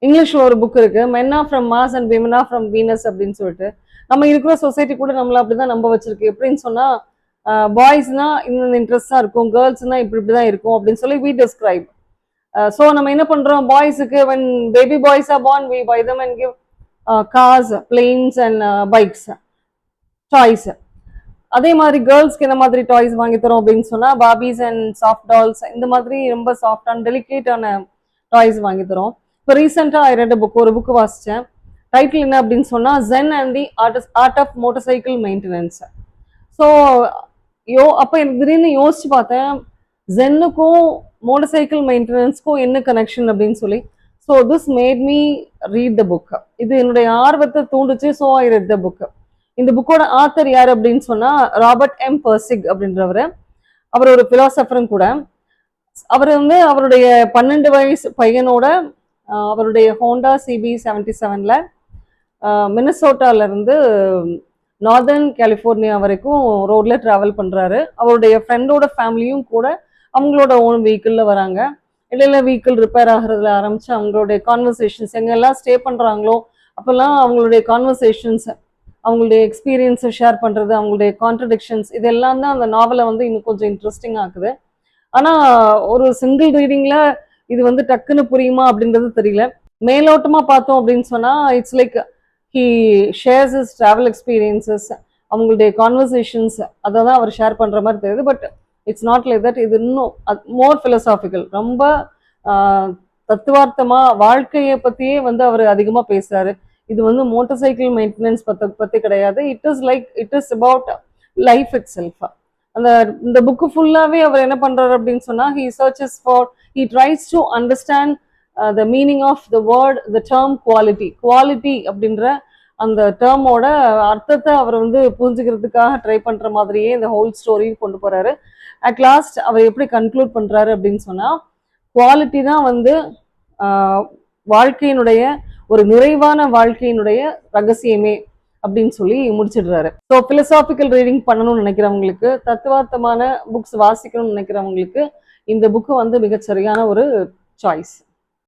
இங்கிலீஷ்ல ஒரு புக் இருக்கு, men are from Mars and women are from Venus அப்படின்னு சொல்லிட்டு. நம்ம இருக்கிற சொசைட்டி கூட நம்மள அப்படிதான் நம்ப வச்சிருக்கு. எப்படின்னு சொன்னா பாய்ஸ்னா இந்த இன்ட்ரெஸ்டா இருக்கும், கேர்ள்ஸ்னா இப்படி இப்படிதான் இருக்கும் அப்படின்னு சொல்லி வி டிஸ்கிரைப். ஸோ நம்ம என்ன பண்றோம், பாய்ஸுக்கு when baby boys are born we buy them and give cars, planes and bikes, toys. அதே மாதிரி கேர்ள்ஸ்க்கு என்ன மாதிரி டாய்ஸ் வாங்கி தரோம் அப்படின்னு சொன்னா பார்பிஸ் அண்ட் சாஃப்ட் டால்ஸ், இந்த மாதிரி ரொம்ப சாஃப்டான டெலிகேட்டான டாய்ஸ் வாங்கி தரோம். இப்போ ரீசெண்டாக ஐ ரெட் புக், ஒரு புக் வாசித்தேன். டைட்டில் என்ன அப்படின்னு சொன்னா Zen and the art of motorcycle maintenance. So அப்போ எனக்கு திடீர்னு யோசிச்சு பார்த்தேன், ஜென்னுக்கும் மோட்டார் சைக்கிள் மெயின்டெனன்ஸ்க்கும் என்ன கனெக்ஷன் அப்படின்னு சொல்லி. So this made me read the book. இது என்னுடைய ஆர்வத்தை தூண்டுச்சு. So I read the book. இந்த புக்கோட ஆத்தர் யார் அப்படின்னு சொன்னா ராபர்ட் எம் பர்சிக் அப்படின்றவர். அவர் ஒரு பிலாசபரும் கூட. அவர் வந்து அவருடைய 12 வயசு பையனோட அவருடைய ஹோண்டா சிபி 77ல மினசோட்டால இருந்து நார்தர்ன் கலிஃபோர்னியா வரைக்கும் ரோட்ல டிராவல் பண்றாரு. அவருடைய ஃப்ரெண்டோட ஃபேமிலியும் கூட அவங்களோட ஓன் வெஹிக்கிள்ல வராங்க. இடையில வெஹிக்கிள் ரிப்பேர் ஆகுறதுல ஆரம்பிச்சு அவங்களுடைய கான்வர்சேஷன்ஸ், எங்கெல்லாம் ஸ்டே பண்றாங்களோ அப்பெல்லாம் அவங்களுடைய கான்வர்சேஷன்ஸ், அவங்களுடைய எக்ஸ்பீரியன்ஸை ஷேர் பண்றது, அவங்களுடைய கான்ட்ரடிக்ஷன்ஸ், இதெல்லாம் தான் அந்த நாவலை வந்து இன்னும் கொஞ்சம் இன்ட்ரெஸ்டிங் ஆக்குது. ஆனா ஒரு சிங்கிள் ரீடிங்ல இது வந்து டக்குன்னு புரியுமா அப்படின்றது தெரியல. மேலோட்டமா பார்த்தோம் அப்படின்னு சொன்னா it's like he shares his travel experiences, அவங்களுடைய கான்வர்சேஷன்ஸ் அதை தான் அவர் ஷேர் பண்ற மாதிரி தெரியுது. But it's not like that. இது இன்னும் மோர் பிலோசாபிக்கல், ரொம்ப தத்துவார்த்தமா வாழ்க்கையை பத்தியே வந்து அவர் அதிகமா பேசுறாரு. இது வந்து மோட்டார் சைக்கிள் மெயின்டெனன்ஸ் பத்தி கிடையாது. It is about life it self. இந்த புக்கு ஃபுல்லாவே அவர் என்ன பண்றாரு அப்படின்னு சொன்னா he tries to understand the meaning of the word, the term quality அப்படின்ற அந்த டேர்மோட அர்த்தத்தை அவர் வந்து புரிஞ்சுக்கிறதுக்காக ட்ரை பண்ற மாதிரியே இந்த ஹோல் ஸ்டோரி கொண்டு போறாரு. அட் லாஸ்ட் அவர் எப்படி கன்க்ளூட் பண்றாரு அப்படின்னு சொன்னா குவாலிட்டி தான் வந்து வாழ்க்கையினுடைய ஒரு நிறைவான வாழ்க்கையினுடைய ரகசியமே அப்படின்னு சொல்லி முடிச்சிடுறாரு. ஸோ பிலோசாபிக்கல் ரீடிங் பண்ணணும்னு நினைக்கிறவங்களுக்கு, தத்துவார்த்தமான புக்ஸ் வாசிக்கணும்னு நினைக்கிறவங்களுக்கு இந்த புக்கு வந்து மிகச்சரியான ஒரு சாய்ஸ்.